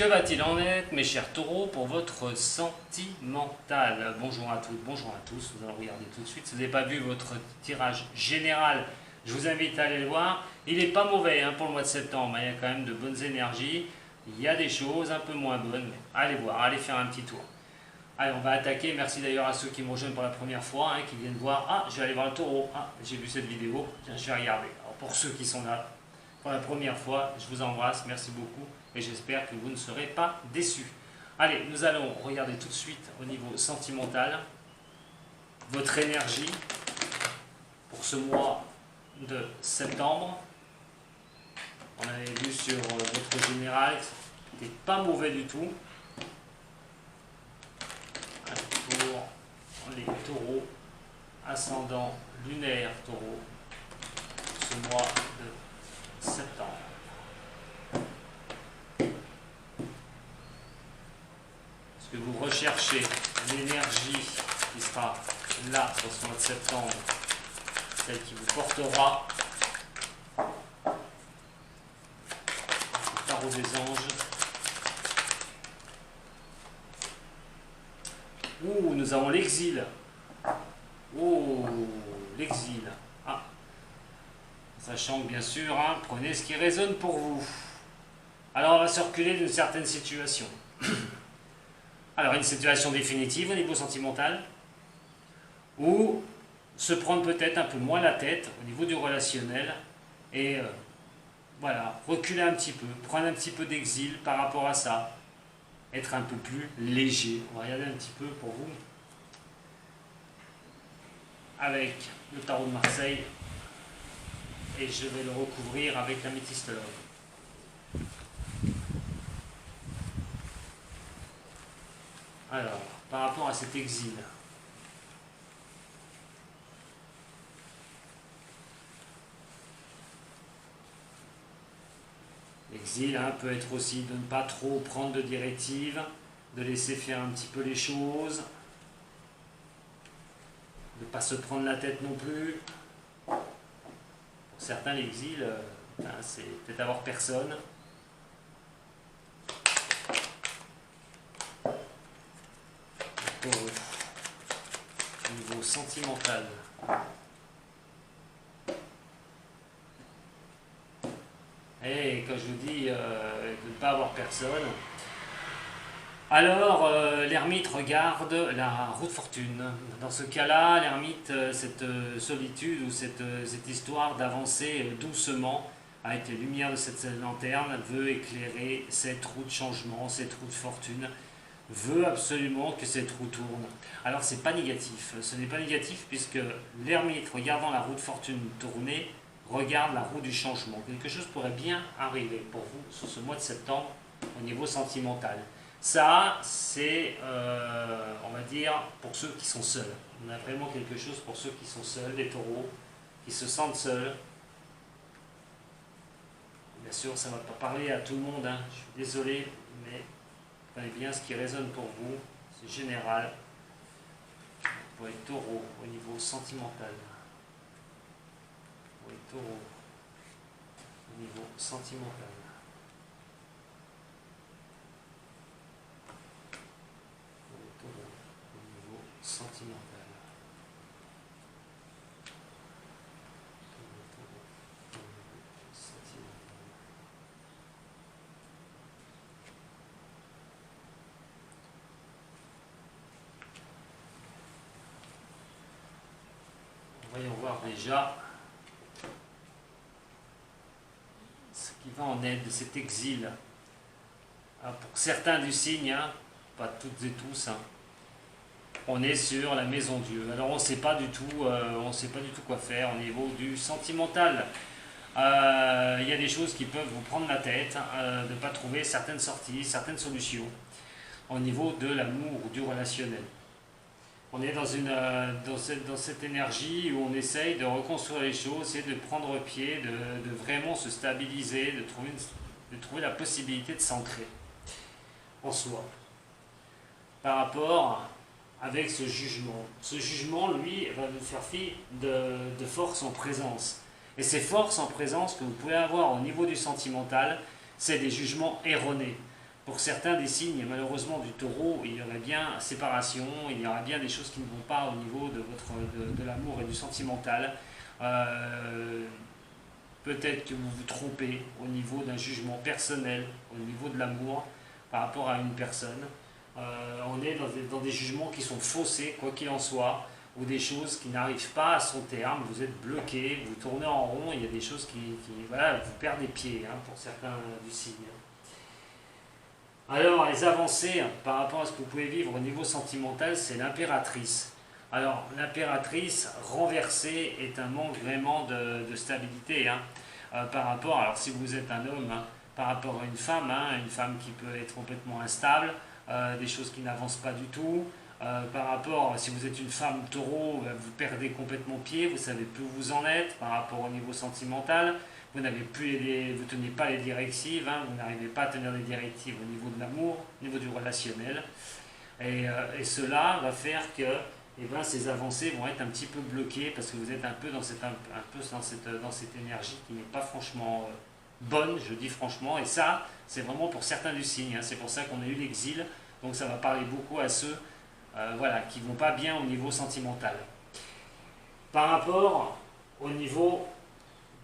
Que va-t-il en être, mes chers taureaux, pour votre sentimental? Bonjour à toutes, bonjour à tous. Nous allons regarder tout de suite. Si vous n'avez pas vu votre tirage général, je vous invite à aller le voir. Il n'est pas mauvais pour le mois de septembre. Il y a quand même de bonnes énergies. Il y a des choses un peu moins bonnes. Mais allez voir, allez faire un petit tour. Allez, on va attaquer. Merci d'ailleurs à ceux qui me rejoignent pour la première fois, qui viennent voir. Ah, je vais aller voir le taureau. Ah, j'ai vu cette vidéo. Tiens, je vais regarder. Alors, pour ceux qui sont là pour la première fois, je vous embrasse. Merci beaucoup. Et j'espère que vous ne serez pas déçus. Allez, nous allons regarder tout de suite au niveau sentimental votre énergie pour ce mois de septembre. On avait vu sur votre général, c'était pas mauvais du tout. Pour les taureaux, ascendant lunaire taureau, ce mois de septembre. Que vous recherchez l'énergie qui sera là pour ce mois de septembre, celle qui vous portera le tarot des anges. Ouh, nous avons l'exil. Oh, l'exil. Ah, sachant que bien sûr, prenez ce qui résonne pour vous. Alors on va se reculer d'une certaine situation. Alors une situation définitive au niveau sentimental, ou se prendre peut-être un peu moins la tête au niveau du relationnel, et voilà, reculer un petit peu, prendre un petit peu d'exil par rapport à ça, être un peu plus léger. On va regarder un petit peu pour vous, avec le tarot de Marseille, et je vais le recouvrir avec l'améthystologue. Alors, par rapport à cet exil, l'exil peut être aussi de ne pas trop prendre de directives, de laisser faire un petit peu les choses, de ne pas se prendre la tête non plus. Pour certains, l'exil, c'est peut-être avoir personne. Au niveau sentimental, et quand je vous dis de ne pas avoir personne, alors l'ermite regarde la roue de fortune. Dans ce cas-là, l'ermite, cette solitude ou cette histoire d'avancer doucement avec les lumières de cette lanterne, veut éclairer cette roue de changement, cette roue de fortune, veut absolument que cette roue tourne. Alors c'est pas négatif, ce n'est pas négatif puisque l'ermite, regardant la roue de fortune tourner, regarde la roue du changement. Quelque chose pourrait bien arriver pour vous sur ce mois de septembre au niveau sentimental. Ça, c'est, on va dire, pour ceux qui sont seuls. On a vraiment quelque chose pour ceux qui sont seuls, les taureaux, qui se sentent seuls. Bien sûr, ça ne va pas parler à tout le monde, je suis désolé, mais prenez bien ce qui résonne pour vous, c'est général pour les taureaux au niveau sentimental. Pour les taureaux au niveau sentimental. Pour les taureaux au niveau sentimental. Voyons voir déjà ce qui va en être de cet exil. Alors pour certains du signe, pas toutes et tous, on est sur la maison Dieu. Alors on ne sait pas du tout, quoi faire au niveau du sentimental. Il y a des choses qui peuvent vous prendre la tête, de ne pas trouver certaines sorties, certaines solutions au niveau de l'amour ou du relationnel. On est dans cette énergie où on essaye de reconstruire les choses, et de prendre pied, de vraiment se stabiliser, de trouver la possibilité de s'ancrer en soi. Par rapport avec ce jugement. Ce jugement, lui, va nous faire fi de force en présence. Et ces forces en présence que vous pouvez avoir au niveau du sentimental, c'est des jugements erronés. Pour certains des signes, malheureusement, du taureau, il y aurait bien séparation, il y aura bien des choses qui ne vont pas au niveau de l'amour et du sentimental. Peut-être que vous vous trompez au niveau d'un jugement personnel, au niveau de l'amour, par rapport à une personne. On est dans des jugements qui sont faussés, quoi qu'il en soit, ou des choses qui n'arrivent pas à son terme, vous êtes bloqué, vous tournez en rond, il y a des choses voilà, vous perdez pied, pour certains du signe. Alors, les avancées par rapport à ce que vous pouvez vivre au niveau sentimental, c'est l'impératrice. Alors, l'impératrice renversée est un manque vraiment de stabilité par rapport, alors si vous êtes un homme, par rapport à une femme qui peut être complètement instable, des choses qui n'avancent pas du tout. Par rapport, si vous êtes une femme taureau, vous perdez complètement pied, vous ne savez plus où vous en êtes par rapport au niveau sentimental. Vous vous tenez pas les directives, vous n'arrivez pas à tenir les directives au niveau de l'amour, au niveau du relationnel. Et cela va faire que ces avancées vont être un petit peu bloquées parce que vous êtes un peu dans cette énergie qui n'est pas franchement bonne, je dis franchement. Et ça, c'est vraiment pour certains du signe. C'est pour ça qu'on a eu l'exil. Donc ça va parler beaucoup à ceux qui ne vont pas bien au niveau sentimental. Par rapport au niveau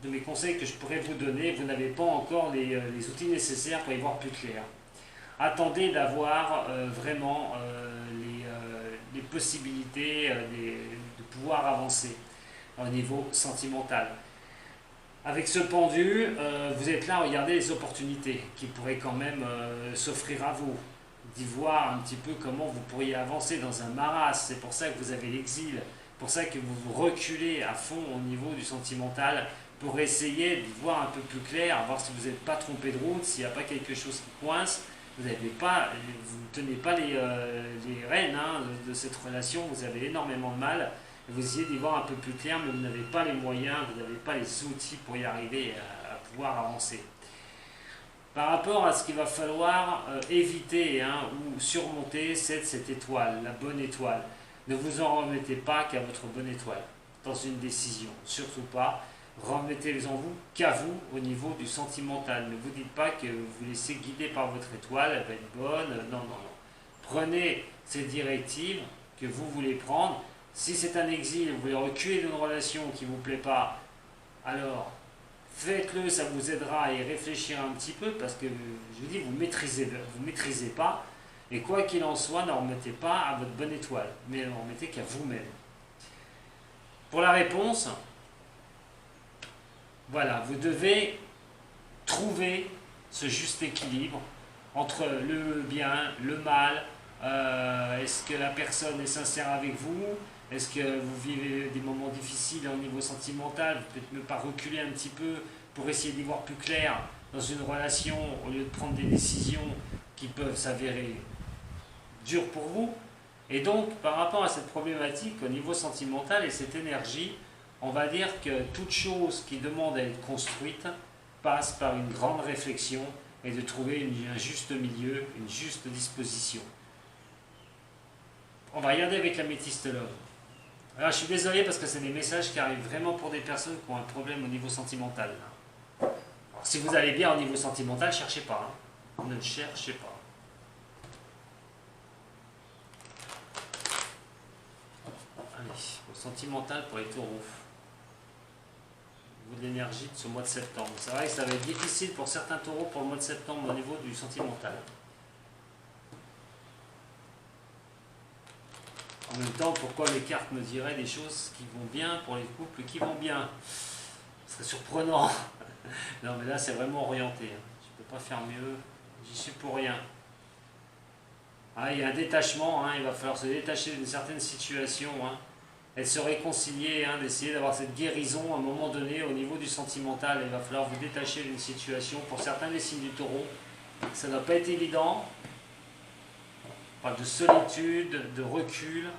de mes conseils que je pourrais vous donner, vous n'avez pas encore les outils nécessaires pour y voir plus clair. Attendez d'avoir vraiment les possibilités de pouvoir avancer au niveau sentimental. Avec ce pendu, vous êtes là à regarder les opportunités qui pourraient quand même s'offrir à vous, d'y voir un petit peu comment vous pourriez avancer dans un marasme. C'est pour ça que vous avez l'exil, pour ça que vous vous reculez à fond au niveau du sentimental, pour essayer de voir un peu plus clair, voir si vous n'êtes pas trompé de route, s'il n'y a pas quelque chose qui coince. Vous ne tenez pas les rênes de cette relation, vous avez énormément de mal. Vous essayez d'y voir un peu plus clair, mais vous n'avez pas les moyens, vous n'avez pas les outils pour y arriver à pouvoir avancer. Par rapport à ce qu'il va falloir éviter ou surmonter, c'est cette étoile, la bonne étoile. Ne vous en remettez pas qu'à votre bonne étoile dans une décision, surtout pas. Remettez-les en vous qu'à vous au niveau du sentimental. Ne vous dites pas que vous vous laissez guider par votre étoile, elle va être bonne. Non. Prenez ces directives que vous voulez prendre. Si c'est un exil, vous voulez reculer d'une relation qui ne vous plaît pas, alors faites-le, ça vous aidera à y réfléchir un petit peu parce que, je vous dis, vous maîtrisez pas. Et quoi qu'il en soit, ne remettez pas à votre bonne étoile, mais ne remettez qu'à vous-même. Pour la réponse, voilà, vous devez trouver ce juste équilibre entre le bien, le mal. Est-ce que la personne est sincère avec vous? Est-ce que vous vivez des moments difficiles au niveau sentimental? Peut-être ne pas reculer un petit peu pour essayer d'y voir plus clair dans une relation au lieu de prendre des décisions qui peuvent s'avérer dures pour vous. Et donc, par rapport à cette problématique au niveau sentimental et cette énergie, on va dire que toute chose qui demande à être construite passe par une grande réflexion et de trouver un juste milieu, une juste disposition. On va regarder avec l'améthyste love. Alors je suis désolé parce que c'est des messages qui arrivent vraiment pour des personnes qui ont un problème au niveau sentimental. Alors, si vous allez bien au niveau sentimental, cherchez pas. Ne cherchez pas. Allez, au sentimental pour les taureaux. Au niveau de l'énergie de ce mois de septembre. C'est vrai que ça va être difficile pour certains taureaux pour le mois de septembre au niveau du sentimental. En même temps, pourquoi les cartes me diraient des choses qui vont bien pour les couples qui vont bien? Ce serait surprenant. Non, mais là, c'est vraiment orienté. Je ne peux pas faire mieux. J'y suis pour rien. Il y a un détachement. Il va falloir se détacher d'une certaine situation. Et de se réconcilier, d'essayer d'avoir cette guérison à un moment donné au niveau du sentimental. Il va falloir vous détacher d'une situation. Pour certains des signes du taureau, ça ne doit pas être évident. On parle de solitude, de recul.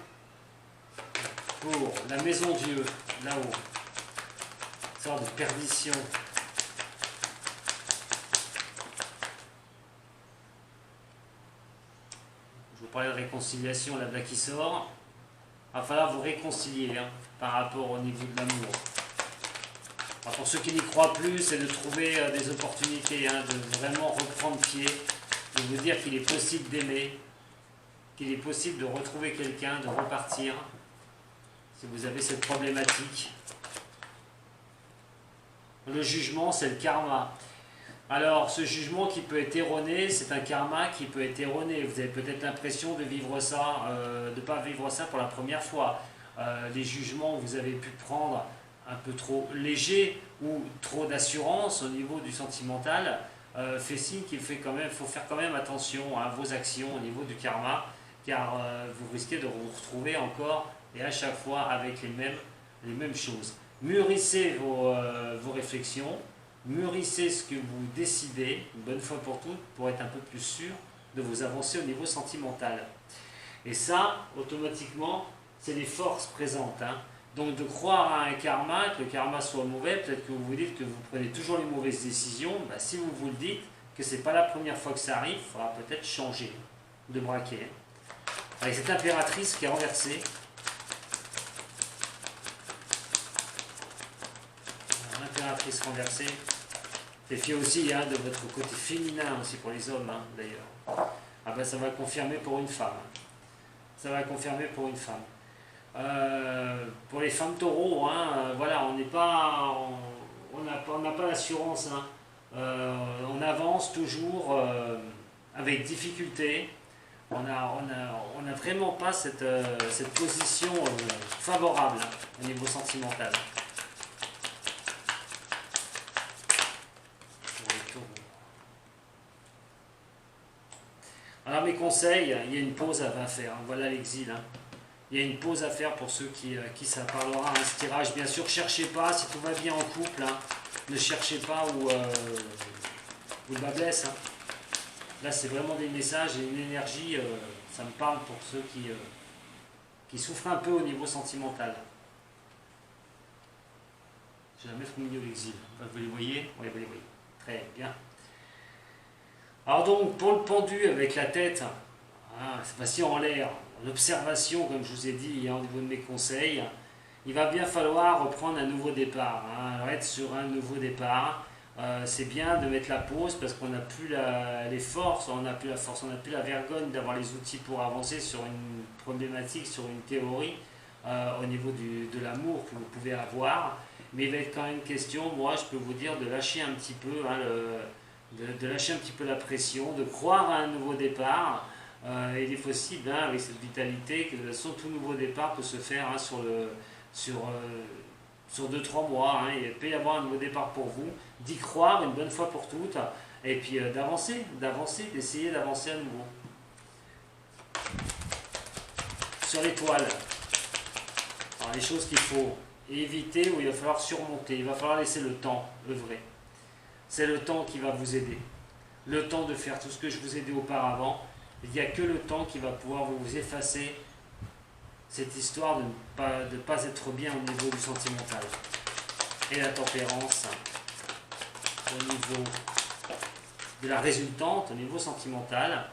Pour la maison Dieu, là-haut, sorte de perdition. Je vous parlais de réconciliation, là qui sort. Il va falloir vous réconcilier par rapport au niveau de l'amour. Pour ceux qui n'y croient plus, c'est de trouver des opportunités, de vraiment reprendre pied de vous dire qu'il est possible d'aimer, qu'il est possible de retrouver quelqu'un, de repartir, si vous avez cette problématique. Le jugement, c'est le karma. Alors, ce jugement qui peut être erroné, c'est un karma qui peut être erroné. Vous avez peut-être l'impression de vivre ça, de ne pas vivre ça pour la première fois. Les jugements que vous avez pu prendre un peu trop légers ou trop d'assurance au niveau du sentimental, fait signe qu'il faut faire quand même attention à vos actions au niveau du karma, car vous risquez de vous retrouver encore et à chaque fois avec les mêmes choses. Mûrissez vos réflexions, mûrissez ce que vous décidez, une bonne fois pour toutes, pour être un peu plus sûr de vous avancer au niveau sentimental. Et ça, automatiquement, c'est les forces présentes. Donc de croire à un karma, que le karma soit mauvais, peut-être que vous vous dites que vous prenez toujours les mauvaises décisions, si vous vous le dites, que ce n'est pas la première fois que ça arrive, il faudra peut-être changer de braquet. Avec cette impératrice qui est renversée. L'impératrice renversée. Méfiez aussi de votre côté féminin aussi pour les hommes d'ailleurs. Ça va confirmer pour une femme. Ça va confirmer pour une femme. Pour les femmes taureaux, voilà, on n'a pas l'assurance. On avance toujours avec difficulté. On n'a vraiment pas cette position favorable au niveau sentimental. Alors mes conseils, il y a une pause à faire. Voilà l'exil. Il y a une pause à faire pour ceux qui ça parlera ce tirage. Bien sûr, cherchez pas, si tout va bien en couple, ne cherchez pas où le bas blesse. Là, c'est vraiment des messages et une énergie, ça me parle pour ceux qui souffrent un peu au niveau sentimental. Je vais la mettre au milieu de l'exil. Vous les voyez? Oui, vous les voyez. Très bien. Alors donc, pour le pendu avec la tête, cette fois-ci en l'air, l'observation, comme je vous ai dit au niveau de mes conseils, il va bien falloir reprendre un nouveau départ, être sur un nouveau départ. C'est bien de mettre la pause parce qu'on n'a plus les forces, on n'a plus la force, on n'a plus la vergogne d'avoir les outils pour avancer sur une problématique, sur une théorie au niveau de l'amour que vous pouvez avoir. Mais il va être quand même question, moi je peux vous dire, de lâcher un petit peu, de lâcher un petit peu la pression, de croire à un nouveau départ. Il est possible, avec cette vitalité, que son tout nouveau départ peut se faire sur 2-3 mois. Il peut y avoir un nouveau départ pour vous, d'y croire une bonne fois pour toutes, et puis d'avancer, d'essayer d'avancer à nouveau. Sur l'étoile, les choses qu'il faut éviter, où il va falloir surmonter, il va falloir laisser le temps œuvrer. C'est le temps qui va vous aider. Le temps de faire tout ce que je vous ai dit auparavant. Il n'y a que le temps qui va pouvoir vous effacer cette histoire de ne pas être bien au niveau du sentimental. Et la tempérance, au niveau de la résultante, au niveau sentimental,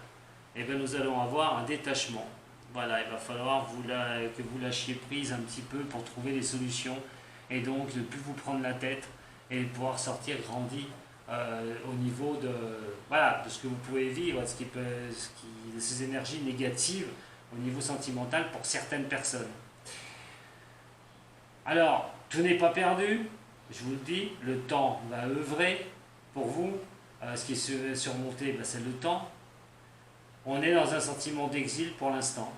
nous allons avoir un détachement. Voilà, il va falloir que vous lâchiez prise un petit peu pour trouver des solutions et donc de ne plus vous prendre la tête et de pouvoir sortir grandi au niveau de ce que vous pouvez vivre, de ces énergies négatives au niveau sentimental pour certaines personnes. Alors, tout n'est pas perdu, je vous le dis, le temps va œuvrer pour vous. Ce qui est surmonté, c'est le temps. On est dans un sentiment d'exil pour l'instant.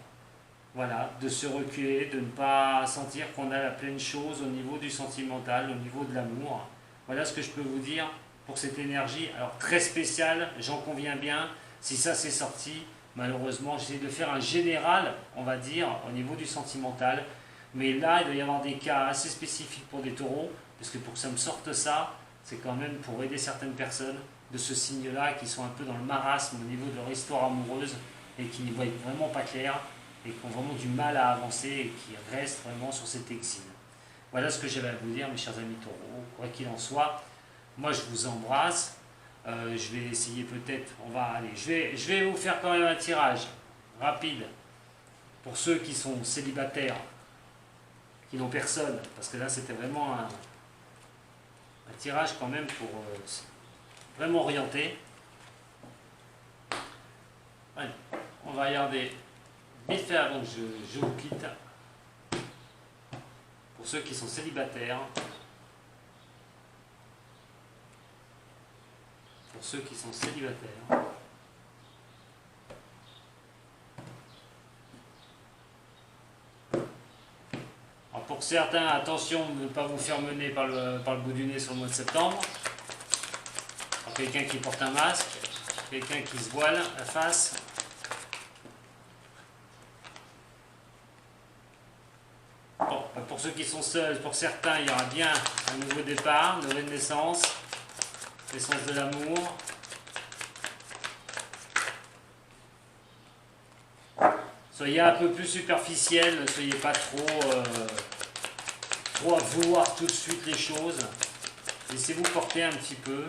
Voilà, de se reculer, de ne pas sentir qu'on a la pleine chose au niveau du sentimental, au niveau de l'amour. Voilà ce que je peux vous dire pour cette énergie. Alors très spéciale, j'en conviens bien. Si ça s'est sorti, malheureusement, j'essaie de faire un général, on va dire, au niveau du sentimental. Mais là, il doit y avoir des cas assez spécifiques pour des taureaux, parce que pour que ça me sorte ça, c'est quand même pour aider certaines personnes de ce signe-là, qui sont un peu dans le marasme au niveau de leur histoire amoureuse, et qui n'y voient vraiment pas clair, et qui ont vraiment du mal à avancer, et qui restent vraiment sur cet exil. Voilà ce que j'avais à vous dire, mes chers amis taureaux. Quoi qu'il en soit, moi je vous embrasse. Je vais essayer peut-être, je vais vous faire quand même un tirage rapide pour ceux qui sont célibataires, qui n'ont personne, parce que là c'était vraiment un tirage quand même pour vraiment orienter. va regarder vite fait avant que je vous quitte. Pour ceux qui sont célibataires. Pour ceux qui sont célibataires. Alors pour certains, attention de ne pas vous faire mener par le bout du nez sur le mois de septembre. Quelqu'un qui porte un masque, quelqu'un qui se voile la face. Bon, pour ceux qui sont seuls, pour certains, il y aura bien un nouveau départ, une nouvelle naissance, naissance de l'amour. Soyez un peu plus superficiel, ne soyez pas trop à vouloir tout de suite les choses. Laissez-vous porter un petit peu.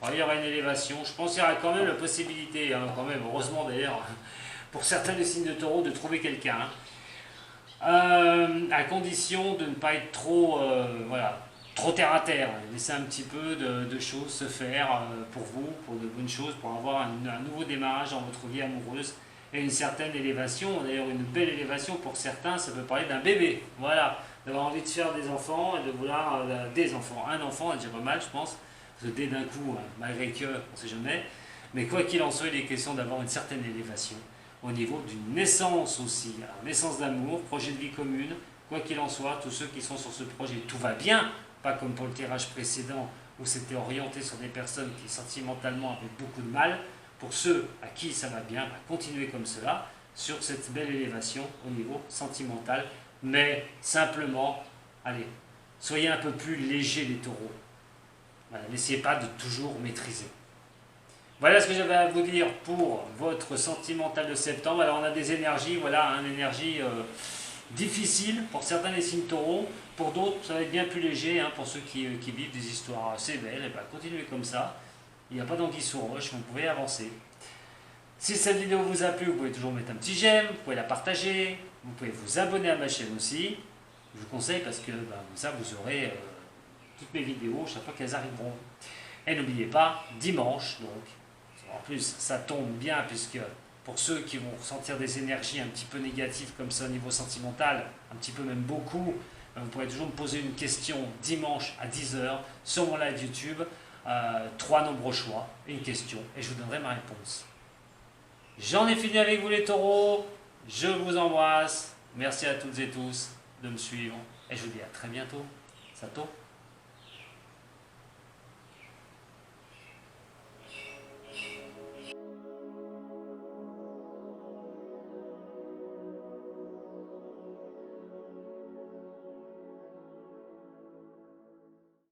Alors, il y aura une élévation. Je pense qu'il y aura quand même la possibilité, hein, quand même, heureusement d'ailleurs, pour certains des signes de taureau, de trouver quelqu'un. À condition de ne pas être trop terre à terre. Laissez un petit peu de choses se faire pour vous, pour de bonnes choses, pour avoir un nouveau démarrage dans votre vie amoureuse et une certaine élévation. D'ailleurs, une belle élévation pour certains, ça peut parler d'un bébé. Voilà, d'avoir envie de faire des enfants et de vouloir des enfants. Un enfant, c'est déjà pas mal, je pense. Parce que dès d'un coup, malgré que, on ne sait jamais. Mais quoi qu'il en soit, il est question d'avoir une certaine élévation au niveau d'une naissance aussi. Alors, naissance d'amour, projet de vie commune, quoi qu'il en soit, tous ceux qui sont sur ce projet, tout va bien, pas comme pour le tirage précédent où c'était orienté sur des personnes qui sentimentalement avaient beaucoup de mal. Pour ceux à qui ça va bien, continuez comme cela, sur cette belle élévation au niveau sentimental, mais simplement, allez, soyez un peu plus légers les taureaux. Voilà, n'essayez pas de toujours maîtriser. Voilà ce que j'avais à vous dire pour votre sentimental de septembre. Alors on a des énergies, voilà, une énergie difficile pour certains des signes taureaux, pour d'autres ça va être bien plus léger, hein, pour ceux qui vivent des histoires assez belles, et bien continuez comme ça. Il n'y a pas d'anguille sous roche, vous pouvez avancer. Si cette vidéo vous a plu, vous pouvez toujours mettre un petit j'aime, vous pouvez la partager, vous pouvez vous abonner à ma chaîne aussi. Je vous conseille parce que ça vous aurez toutes mes vidéos chaque fois qu'elles arriveront. Et n'oubliez pas, dimanche, donc, en plus ça tombe bien puisque pour ceux qui vont ressentir des énergies un petit peu négatives comme ça au niveau sentimental, un petit peu même beaucoup, vous pourrez toujours me poser une question dimanche à 10 h sur mon live YouTube. 3 nombres choix, une question, et je vous donnerai ma réponse. J'en ai fini avec vous les taureaux, je vous embrasse, merci à toutes et tous de me suivre, et je vous dis à très bientôt. Sato.